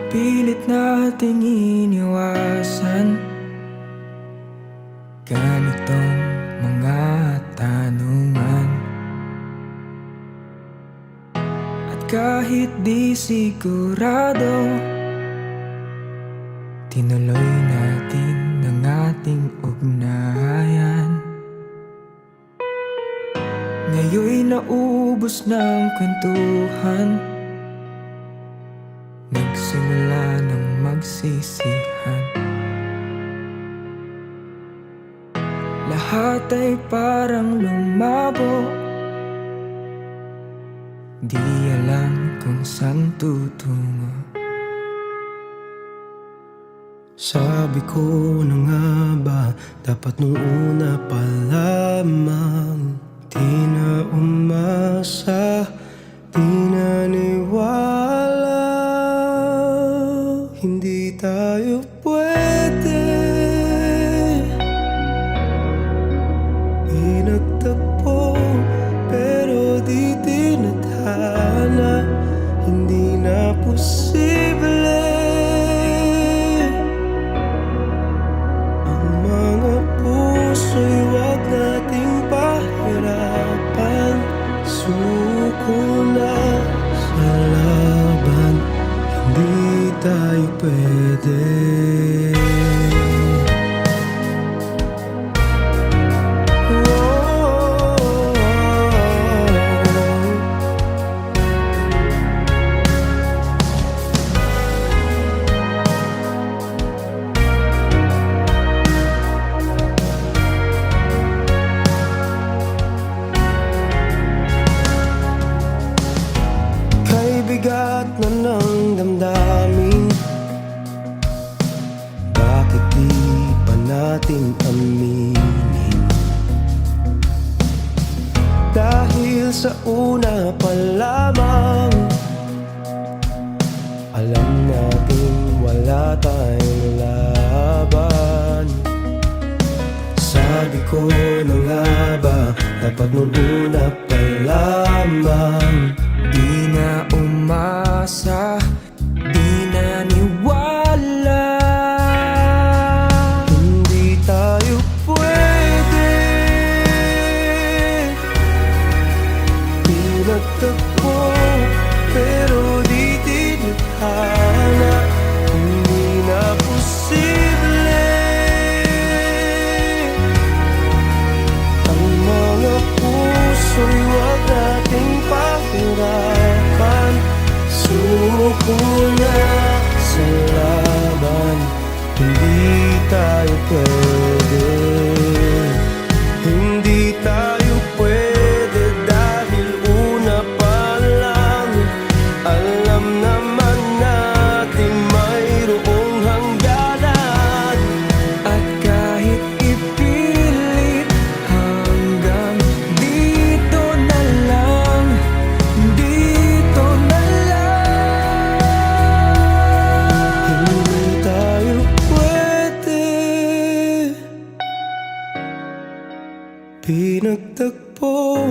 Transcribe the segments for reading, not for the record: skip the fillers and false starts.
pilit nating iniwasan ganitong mga tanungan. At kahit di sigurado, tinuloy natin ang ating ugnayan. Ngayon'y naubos ng kwentuhan, nagsimula ng magsisihan. Lahat ay parang lumabo, di alam kung saan tutungo. Sabi ko na nga ba, dapat nung una pa lamang. Di na umasa, di naniwala. Hindi tayo pwede. Pinagtagpo, pero di tinadhana. Hindi na posible. Ang mga puso'y wag nating pahirapan. Suko na sa laban, hindi tayo pwede. Bigat na ng damdamin, bakit di pa natin aminin? Dahil sa una pa lamang, alam natin wala tayong laban. Sabi ko na nga ba, dapat nung una pa lamang. Di na umasa, di naniwala. Hindi tayo pwede. Pinagtagpo, pero di tinadhana. Hindi na posible. Ang mga puso'y wag nating pahirapan. Suko na sa laban, hindi tayo pwede. Hindi tayo pwede dahil una pa lang, alam naman natin mayroong hangganan. At kahit ipilit, hanggang dito na lang, dito na lang. Hindi tayo pwede. Pinagtagpo,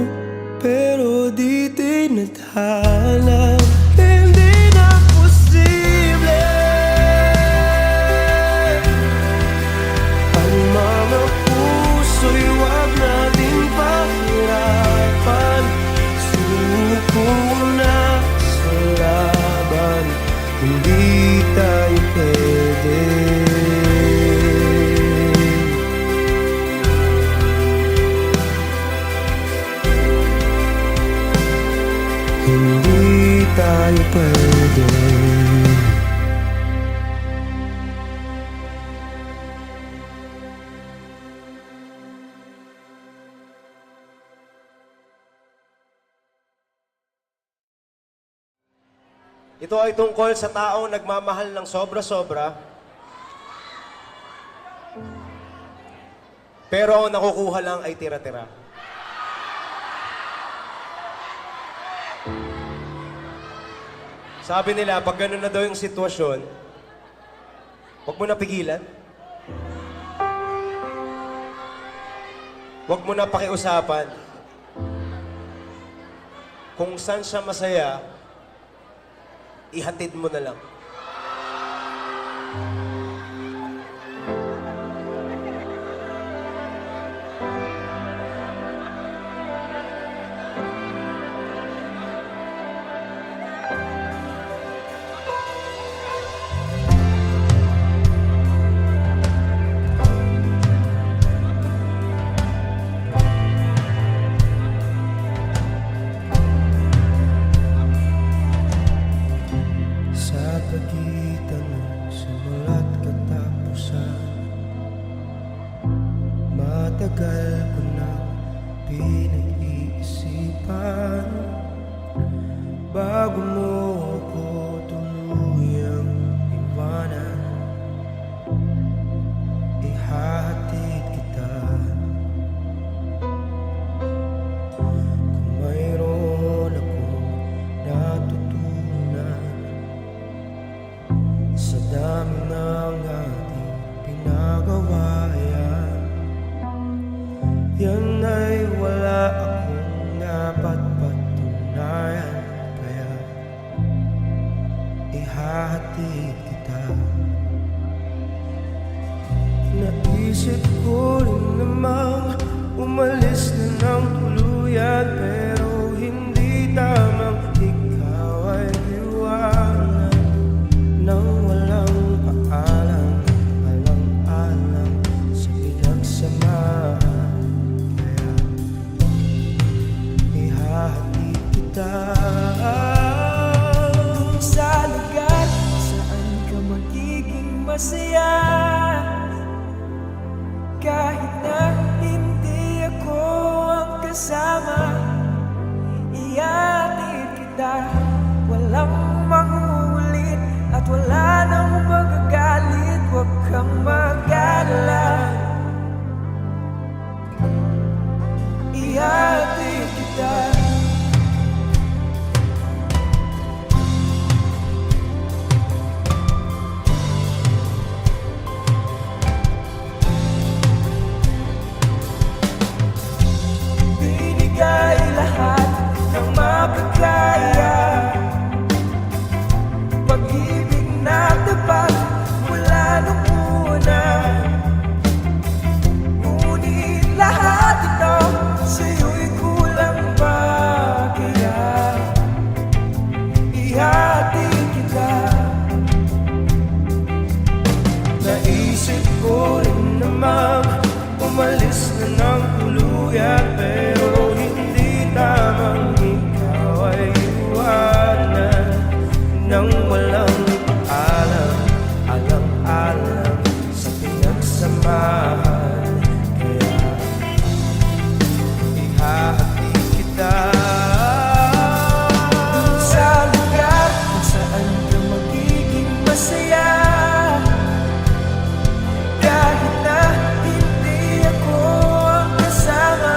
pero di tinadhana. Hindi na posible. Ang mga puso'y wag nating pahirapan. Suko na sa laban, hindi tayo pwede. Hindi tayo pwede. Ito ay tungkol sa taong nagmamahal ng sobra-sobra, pero ang nakukuha lang ay tira-tira. Sabi nila, pag gano'n na daw yung sitwasyon, huwag mo na pigilan. Huwag mo na pakiusapan. Kung saan siya masaya, ihatid mo na lang. Sa pagitan ng simula't katapusan, matagal ko na pinag-iisipan bago mo ako tuluyang iwanan. Ihahatid kita kung mayroon akong natutunan sa dami ng ating pinagawa. Yan ay wala akong dapat patunayan, kaya ihahatid kita. Naisip ko rin namang umalis na ng tuluyan, pero hindi tamang ikaw ay iwanan nang walang paalam, alang-alang sa pinagsamahan. Kaya ihahatid kita Dun sa lugar saan ka magiging masaya, kahit na hindi ako ang kasama. Ihatid kita, walang manguulit at wala nang magagalit. Huwag kang mag-alala, ihatid kita. Binigay lahat ng mapagkaya, pag-ibig na tapat mula nung una. Ngunit lahat ito sa'yo'y kulang pa, kaya ihatid kita. Naisip ko rin namang umalis na ng tuluyan, pero hindi tamang ikaw ay iwanan nang walang paalam, alang-alang sa pinagsamahan. Kaya ihahatid kita Dun sa lugar kung saan ka magiging masaya, kahit na hindi ako ang kasama.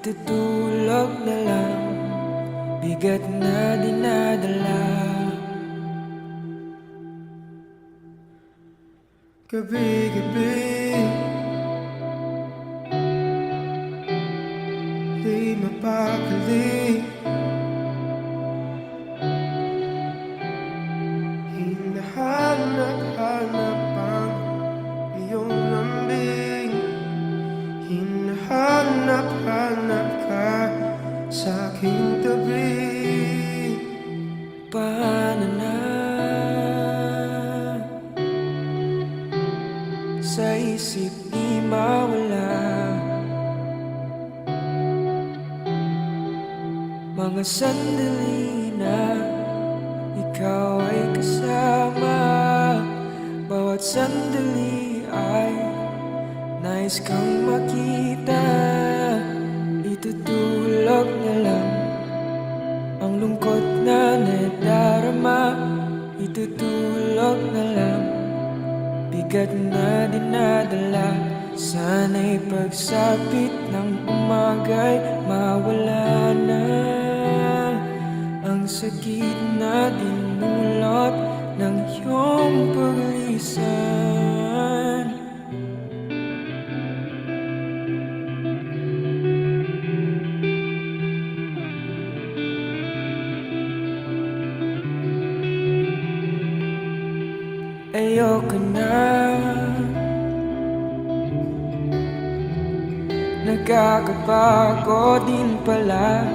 itutulog na lang, bigat na dinadala. Gabi-gabi di mapakali, hinahanap-hanap ang iyong lambing, hinahanap-hanap ka sa aking tabi. Paano na sa isip di mawala mga sandali na ikaw ay kasama. Bawat sandali ay nais kang makita. Itutulog na lang ang lungkot na nadarama. Itutulog na lang, bigat na dinadala. Sana'y pagsapit ng umaga'y mawala na ang sakit na dinulot ng iyong paglisan. Ayoko na, nagkakapagod din pala.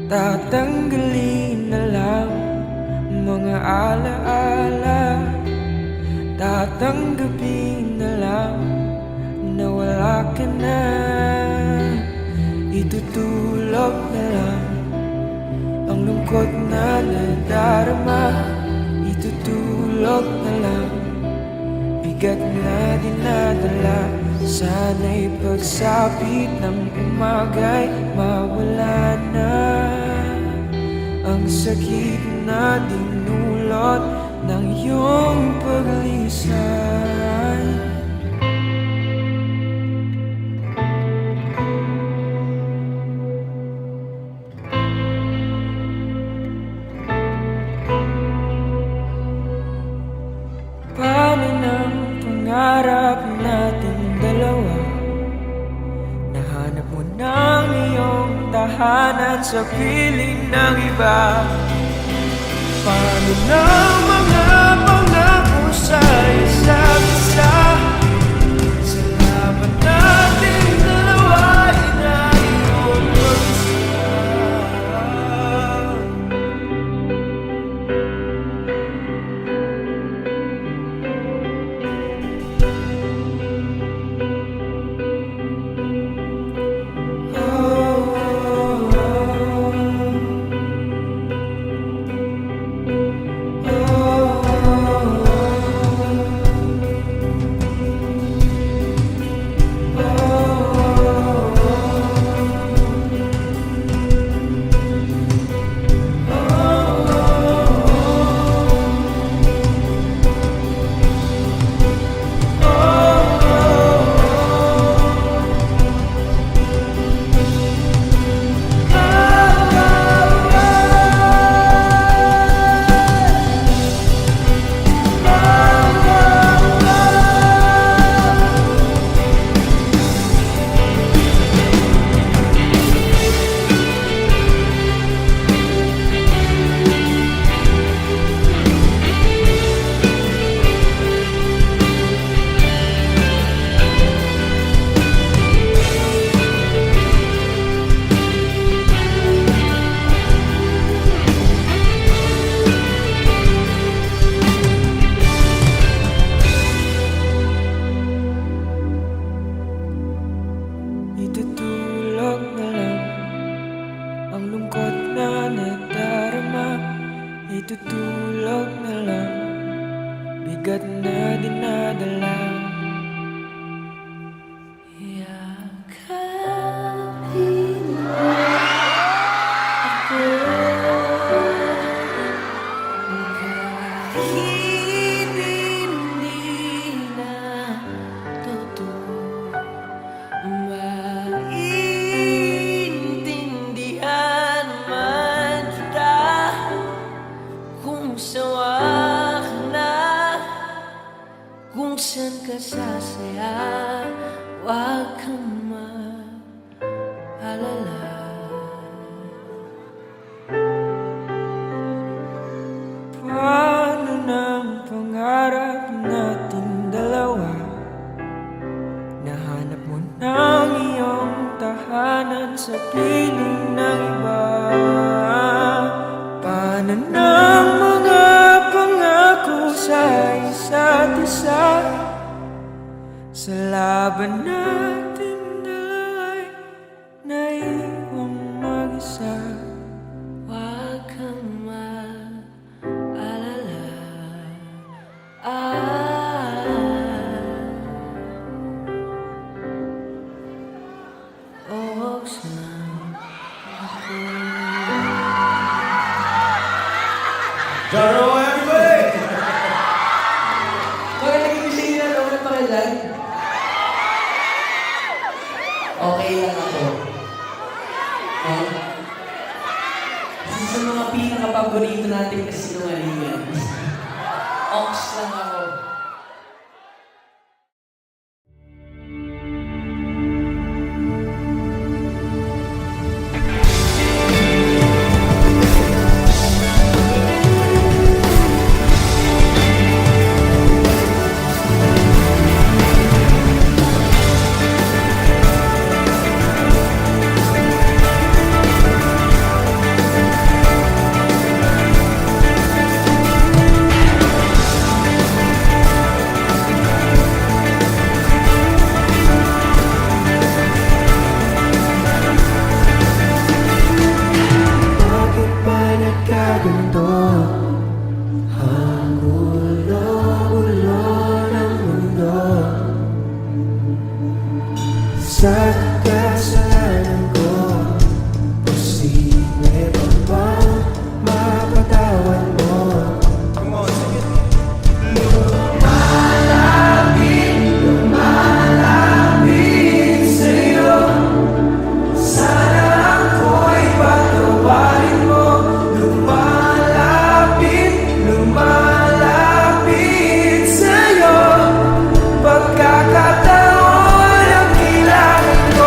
Tatanggalin na lang mga alaala, tatanggapin na lang na wala ka na. Itutulog na lang ang lungkot na nadarama. Itutulog na lang, bigat na dinadala. Sana'y pagsapit ng umaga'y mawala na ang sakit na dinulot ng iyong paglisan. Paano ng pangarap natin dalawa? Nahanap mo ng iyong tahanan sa piling ng iba. Paano na mga pangako sa isa't isa? Salamat nating dalawa ay naiwan mag-isa. nasasaya, huwag kang mag-alala. Paano ng pangarap nating dalawa? Nahanap mo ng iyong tahanan sa piling ng iba. Paano ng mga pangako sa isa't isa? Sa laban natin dalawa'y naiwang mag-isa. Huwag kang mag-alala. Buksan ako. Jaro, everybody! Bakit nag-ibig na naman pakilan? Okay lang ako. Isa sa mga pinaka-paborito natin kasi nungalingan. Ox lang ako. Bakit ba nagkaganto? Ang gulo-gulo ng mundo. Sa kasalanan ko, posible ba bang mapatawad mo? Come on, sing it. Sa'yo, sana ako'y patawarin mo. Lumalapit sa'yo. Pagkakataon ang kailangan ko.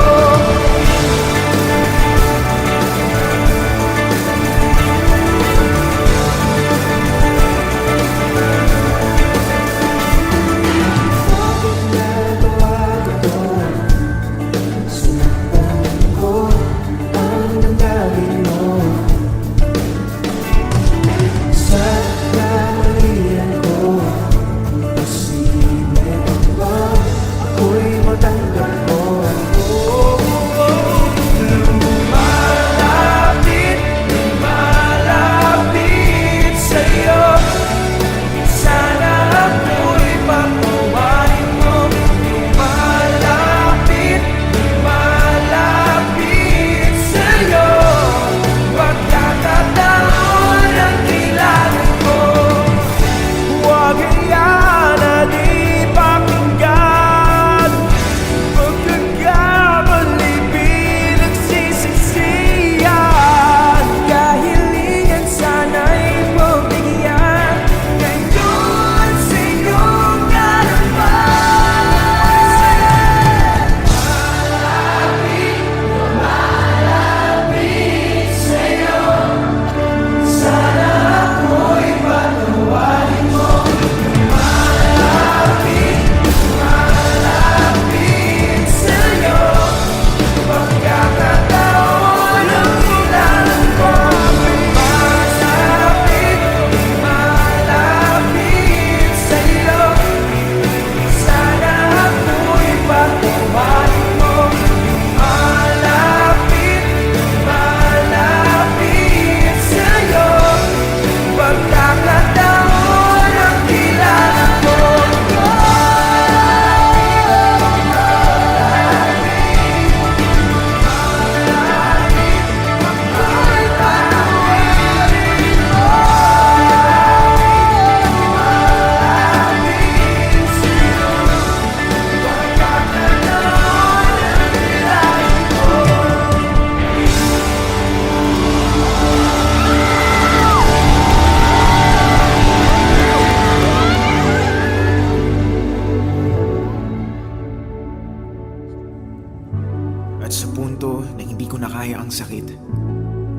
At sa punto na hindi ko na kaya ang sakit,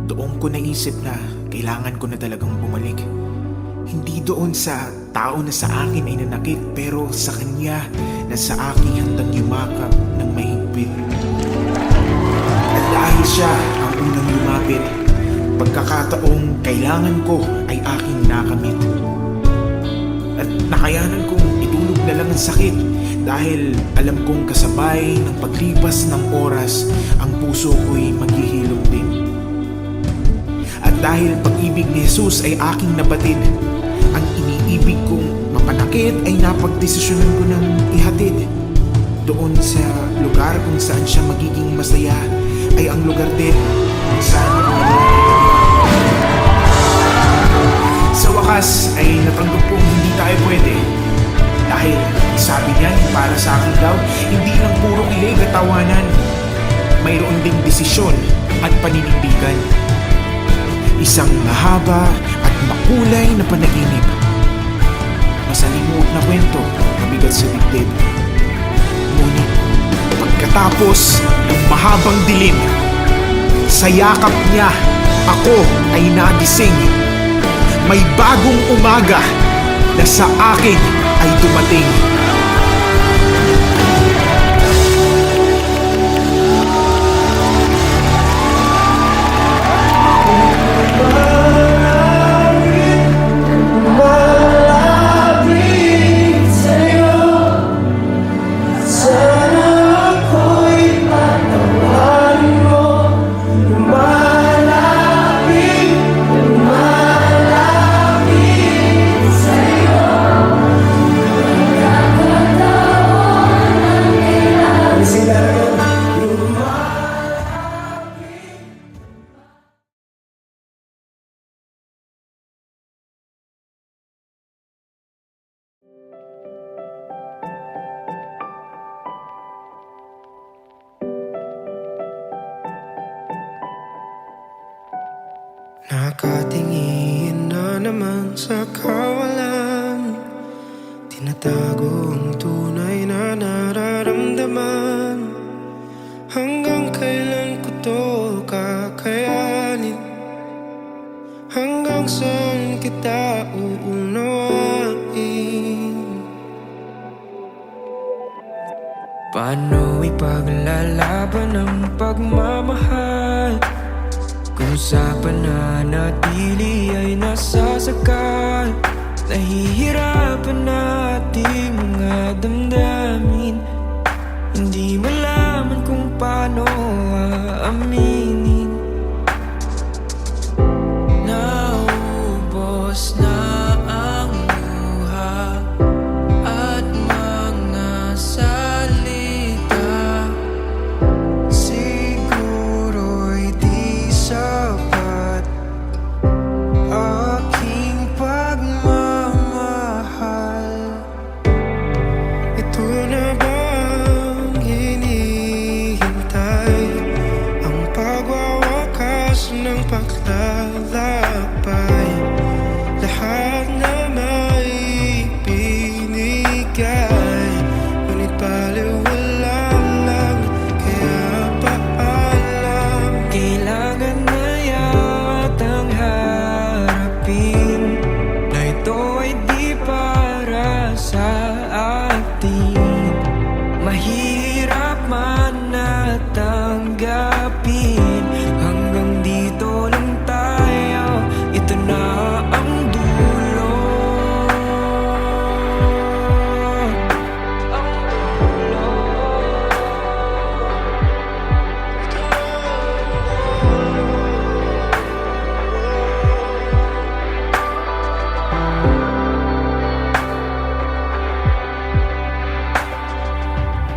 doon ko naisip na kailangan ko na talagang bumalik. Hindi doon sa tao na sa akin ay nanakit, pero sa kanya na sa akin handang yumakap ng mahigpit. At dahil siya ang unang lumapit, pagkakataong kailangan ko ay aking nakamit. At nakayanan kong itulog na lang ang sakit dahil alam kong kasabay ng paglipas ng oras, ang puso ko'y maghihilom din. At dahil pag-ibig ni Jesus ay aking nabatid, ang iniibig kong mapanakit ay napagdesisyonan ko ng ihatid. Doon sa lugar kung saan siya magiging masaya ay ang lugar din kung saan sa wakas ay natanggap kong hindi tayo pwede. Dahil sabi niya para sa akin daw, hindi lang puro kilig at tawanan. Mayroon ding desisyon at paninindigan. Isang mahaba at makulay na panaginip. Masalimuot na kwento, mabigat sa dibdib. Ngunit pagkatapos ng mahabang dilim, sa yakap niya ako ay nagising. May bagong umaga na sa akin ay dumating. Nakatingin na naman sa kawalan, tinatago ang tunay na nararamdaman. Hanggang kailan ko to kakayanin? Hanggang saan kita uunawain? Paano ipaglalaban ang pagmamahal kung sa pananatili ay nasasakal? Nahihirapan na ating mga damdamin, hindi malaman kung paano aaminin. Naubos na ang luha at mga salita, siguro'y di sapat aking pagmamahal. Ito na bang hinihintay, ang pagwawakas ng paglalakbay? Lahat na may binigay, ngunit baliwala lang, kaya paalam. Kailangan na yatang harapin na ito ay di para sa atin. Mahirap man na tanggapin, hanggang dito lang tayo, ito na ang dulo. Ang dulo.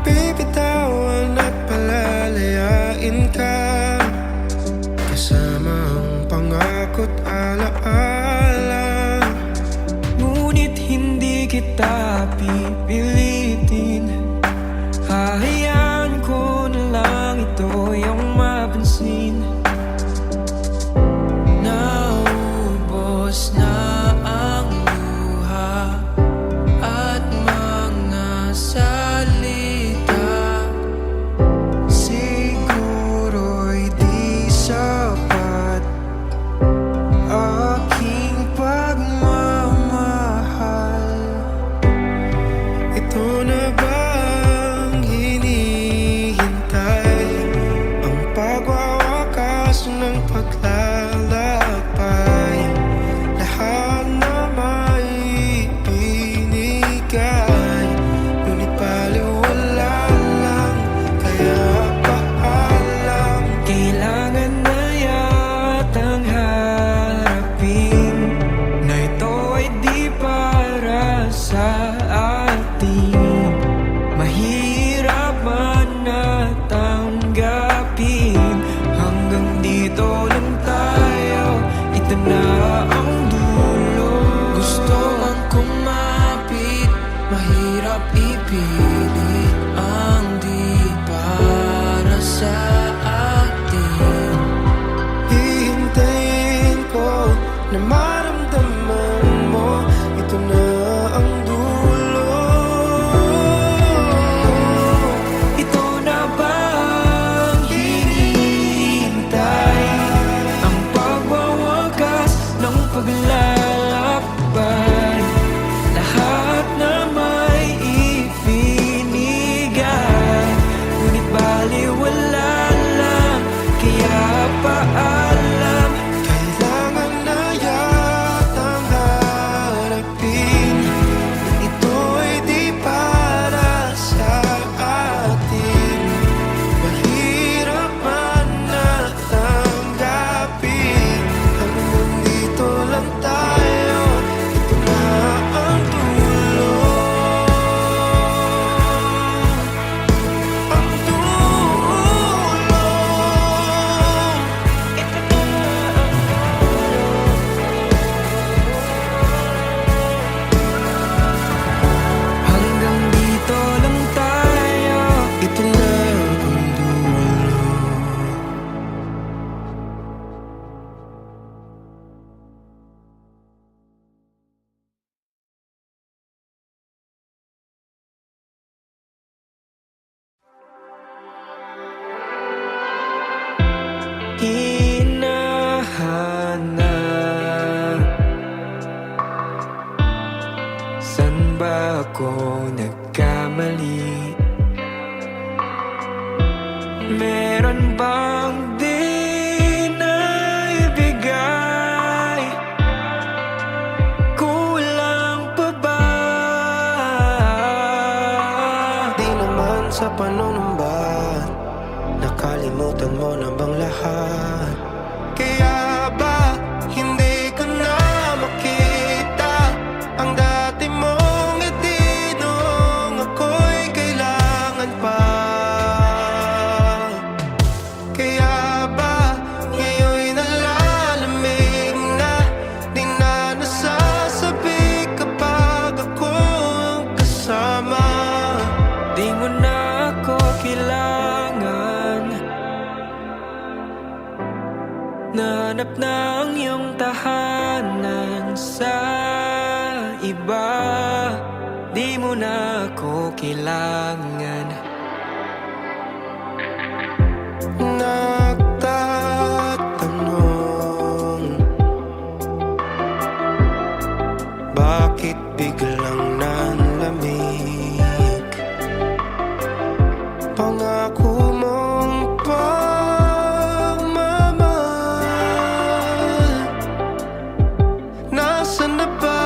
Bibitawan at palalayain ka, kasama ang pangako't alaala. Ngunit hindi kita pipilitin, hahayaan ko na lang ito yung mapansin. Naubos na ang luha at mga salita, siguro ako nagkamali? Meron bang di na ibigay? Kulang pa ba? Di naman sa panunumba, nakalimutan mo na bang lahat? Kaya ba hindi ko na makita ang dati mong ngiti noong ako'y kailangan pa? Kaya ba ngayon'y nalalamig na, di na nasasabi kapag ako ang kasama? Di mo na ako kailangan. Nahanap na ang iyong tahanan sa iba. Di mo na ako kailangan. Nagtatanong, bakit biglang nanlamig? Pangako mong pagmamahal, nasaan na ba?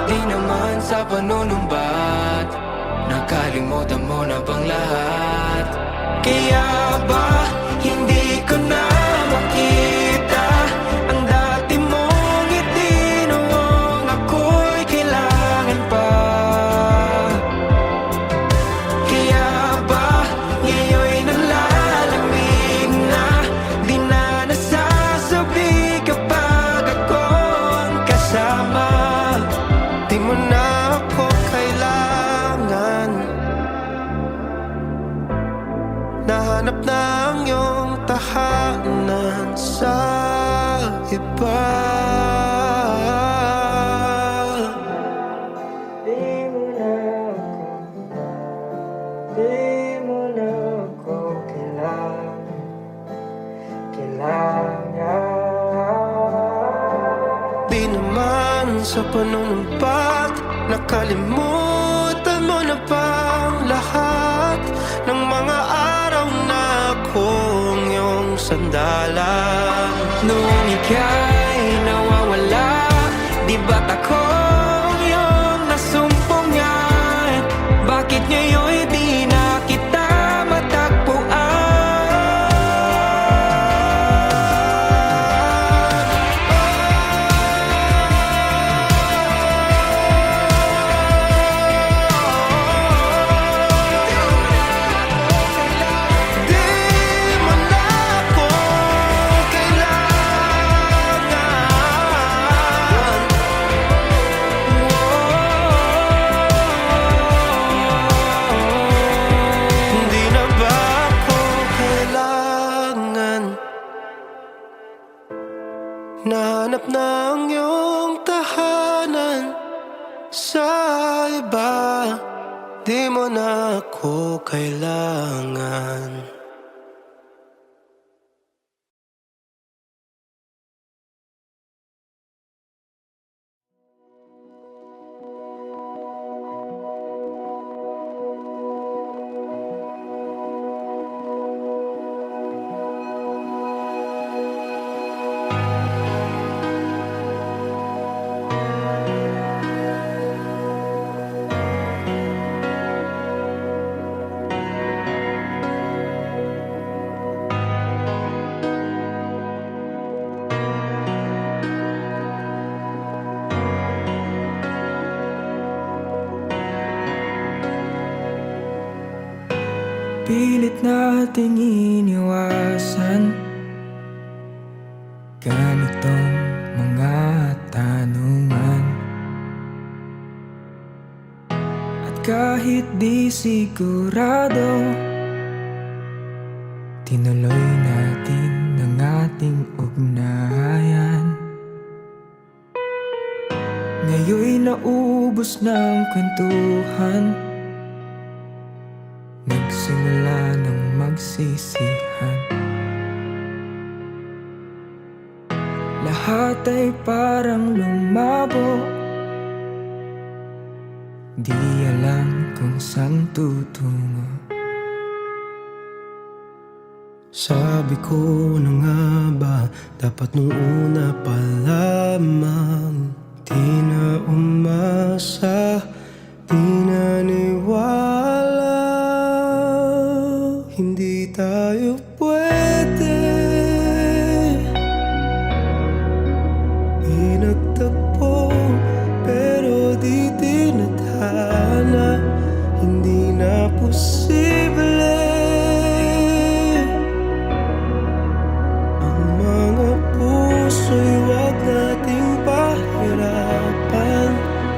Di naman sa panunumbat, nakalimutan mo na bang lahat? Kaya ba hindi ko na makita ang dati mong ngiti noong ako'y kailangan pa? Kaya ba ngayon'y nalalamig na, di na nasasabi kapag ako ang kasama? Di mo na ako kailangan. Nahanap na ang iyong tahanan sa iba. Di mo na ako kailangan. Di naman sa panunumpat, nakalimutan mo na bang lahat ng mga araw na akong iyong sandalan? Noong ika'y nawawala, di ba't akong iyong nasumpungan? Bakit ngayon'y di na kita matagpuan? Di mo na ako kailangan. Hindi na ba ako kailangan? Nahanap na ang iyong tahanan sa iba. Di mo na ako kailangan. Pilit nating iniwasan ganitong mga tanungan. At kahit di sigurado, tinuloy natin ang ating ugnayan. Ngayon'y naubos ng kwentuhan, nagsimula ng magsisihan. Lahat ay parang lumabo di alam kung saan tutungo. Sabi ko na nga ba, dapat nung una pa lamang. Di na umasa, di naniwala. Hindi tayo pwede. Pinagtagpo, pero di tinadhana. Hindi na posible. Ang mga puso'y wag nating pahirapan.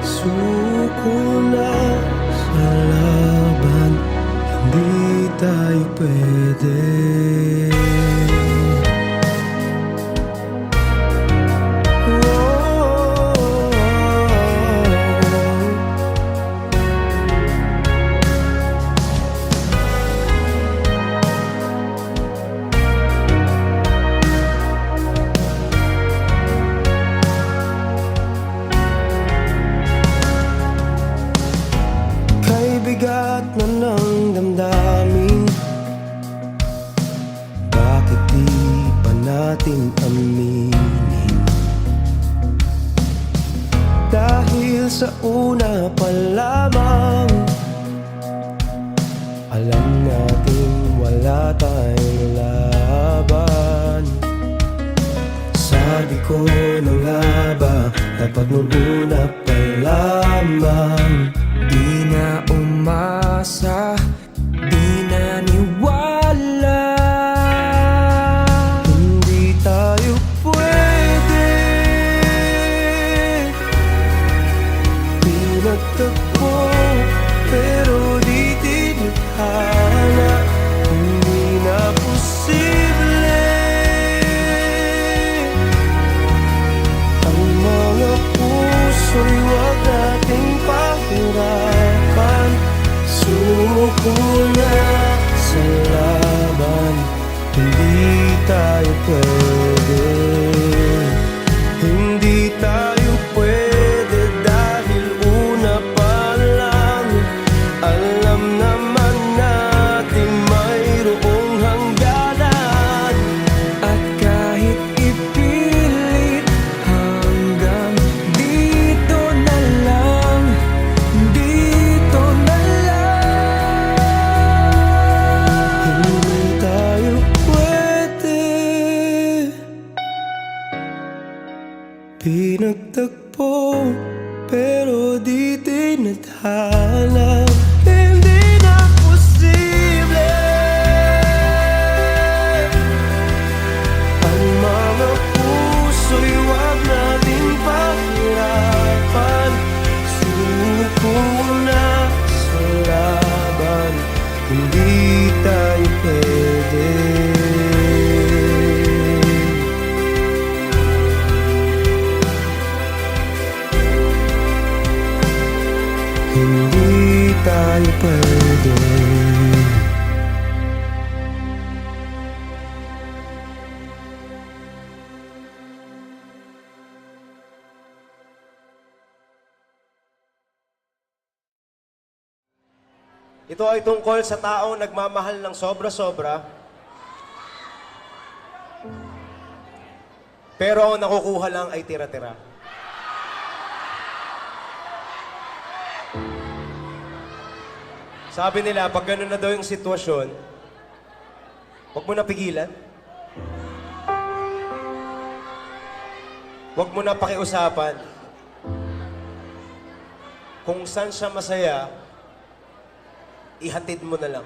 Suko na sa laban, hindi tayo pwede. Kay bigat na ng damdamin, bakit di pa natin aminin? Dahil sa una pa lamang, alam natin wala tayong laban. Sabi ko na nga ba, dapat nung una pa lamang. Di na umasa, di naniwala. Hindi tayo pwede. Pinagtagpo, pero di tinadhana. Hindi na posible. Ang mga puso'y wag nating pahirapan. Suko na sa laban, hindi tayo pwede. Hindi tayo pwede dahil una pa lang. Alam naman natin mayroong hangganan. At kahit ipilit, hanggang dito na lang, dito na lang. Hindi tayo pwede. Pinagtagpo, pero di tinadhana. Hindi na posible. Ang mga puso'y wag nating pahirapan. Suko na sa laban, hindi tayo pwede. Hindi tayo pwede. Ito ay tungkol sa taong nagmamahal ng sobra-sobra, pero ang nakukuha lang ay tira-tira. Sabi nila, pag gano'n na daw yung sitwasyon, huwag mo na pigilan. Huwag mo na pakiusapan. Kung saan siya masaya, ihatid mo na lang.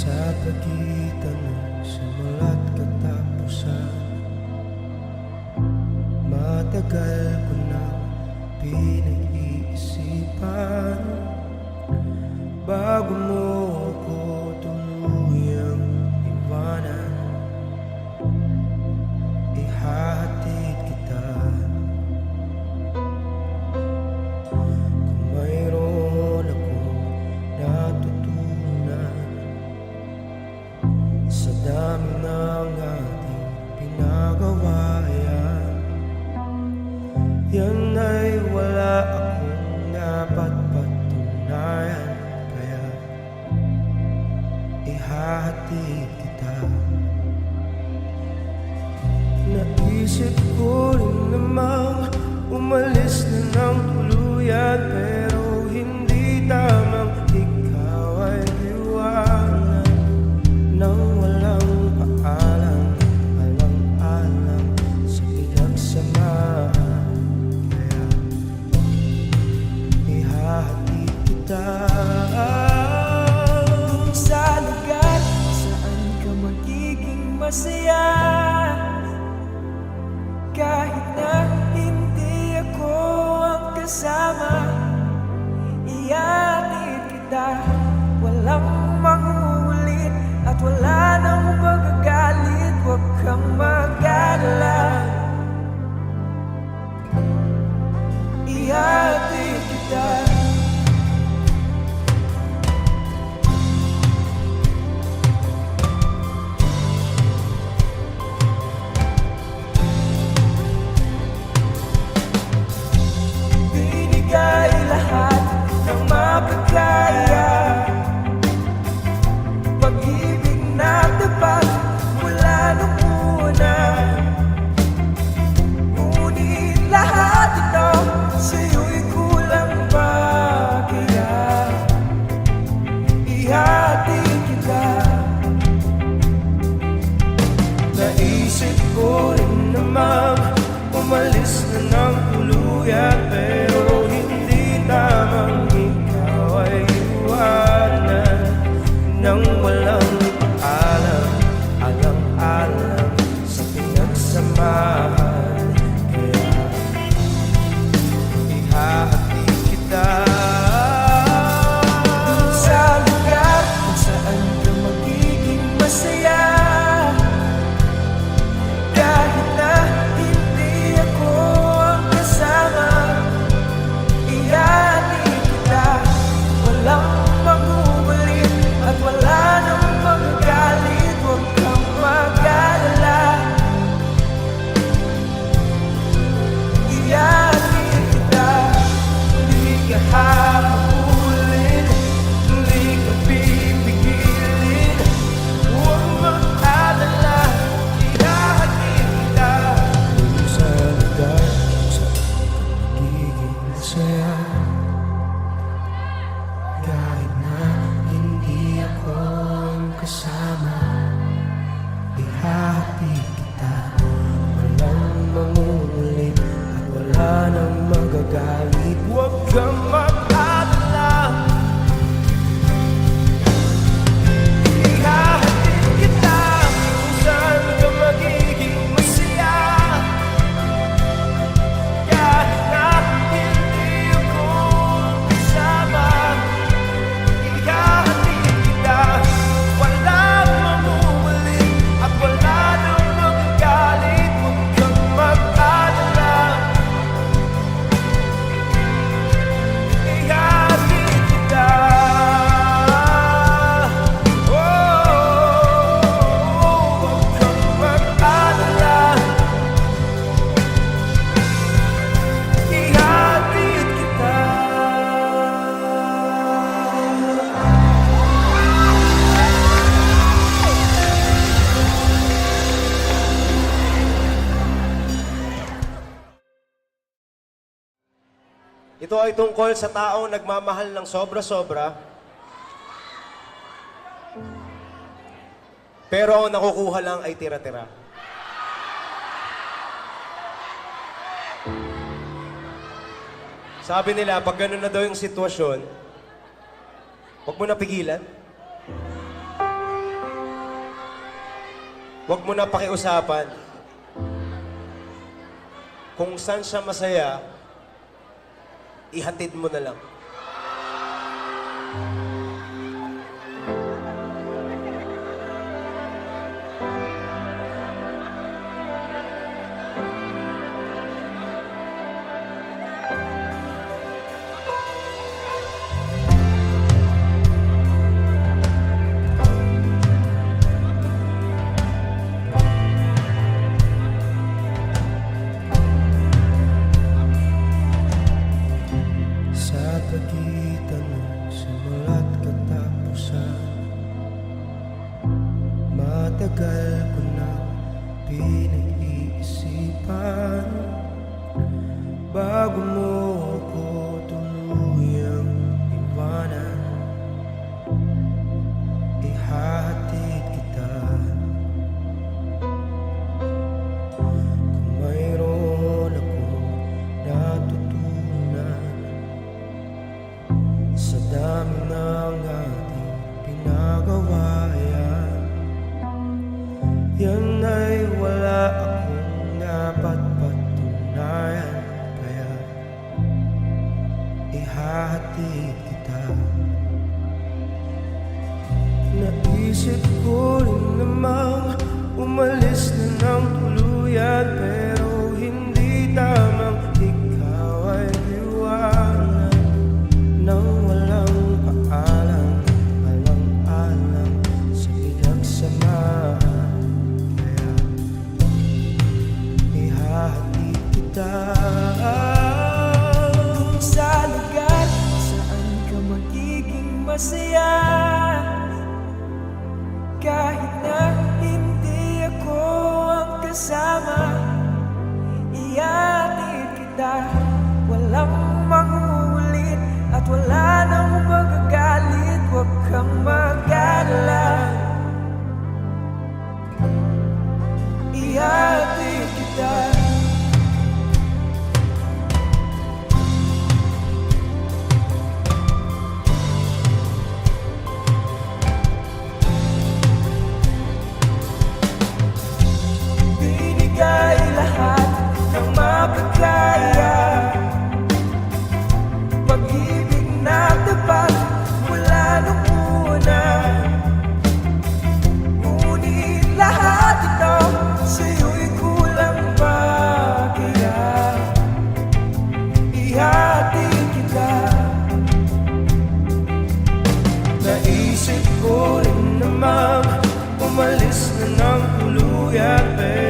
Sa pagitan ng simula ihahatid kita. Naisip ko rin namang umalis na ng tuluyan, pero hindi tamang ikaw ay iwanan nang walang paalam, alang-alang sa pinagsamahan. Kaya ihahatid kita sa lugar saan ka magiging masaya. Kahit na hindi ako ang kasama, ihatid kita. Walang manguulit at wala nang magagalit. Huwag kang mag-alala, ihatid kita. Binigay lahat ng mapagkaya, pag-ibig na tapat mula nung una. Ngunit lahat ito sa'yo'y kulang pa. Kaya ihatid kita. Naisip ko rin namang umalis na ng tuluyan, pero hindi tamang ikaw ay iwanan nang walang paalam, alang-alang sa pinagsamahan. Kaya ihahatid kita sa lugar kung saan ka magiging masaya. Kahit na hindi ako ang kasama, ihatid kita. Walang magugulit at wala nang magagalit. Huwag kang mag-alala, ihatid kita. Hindi ka hahabulin, hindi ka pipigilin. Huwag mag-alala, ihatid kita sa lugar kung saan ka magiging masaya. Kahit na hindi ako ang kasama, ihahatid kita. Walang manguulit at wala nang magagalit. Huwag kang mag-alala, ihahatid kita kung saan ka magiging masaya. Kahit na hindi ako ang kasama, ihahatid kita. Walang mamulit at wala nang magagalit. Huwag kang mag-alala, ihatid kita. Oh, huwag kang mag-alala, ihatid kita. Ito ay tungkol sa taong nagmamahal ng sobra-sobra, pero ang nakukuha lang ay tira-tira. Sabi nila, pag ganun na daw yung sitwasyon, huwag mo na pigilan. Huwag mo na pakiusapan. Kung saan siya masaya, ihatid mo na lang. Sa nagawa yan. Yan ay wala akong dapat patunayan. Kaya ihahatid kita. Naisip ko rin namang umalis na ng tuluyan, pero hindi tamang ikaw ay iwanan nang walang paalam, alang-alang sa pinagsamahan. Kaya ihahatid kita Sa lugar saan ka magiging masaya, kahit na hindi ako ang kasama. Ihatid kita, walang manguulit at wala nang magagalit. Huwag kang mag-alala, ihatid kita. Binigay lahat ng makakaya, pag-ibig na tapat mula nung una. Ngunit lahat ito sa'yo'y kulang pa. Kaya ihatid kita. Naisip ko rin namang umalis na ng tuluyan, pero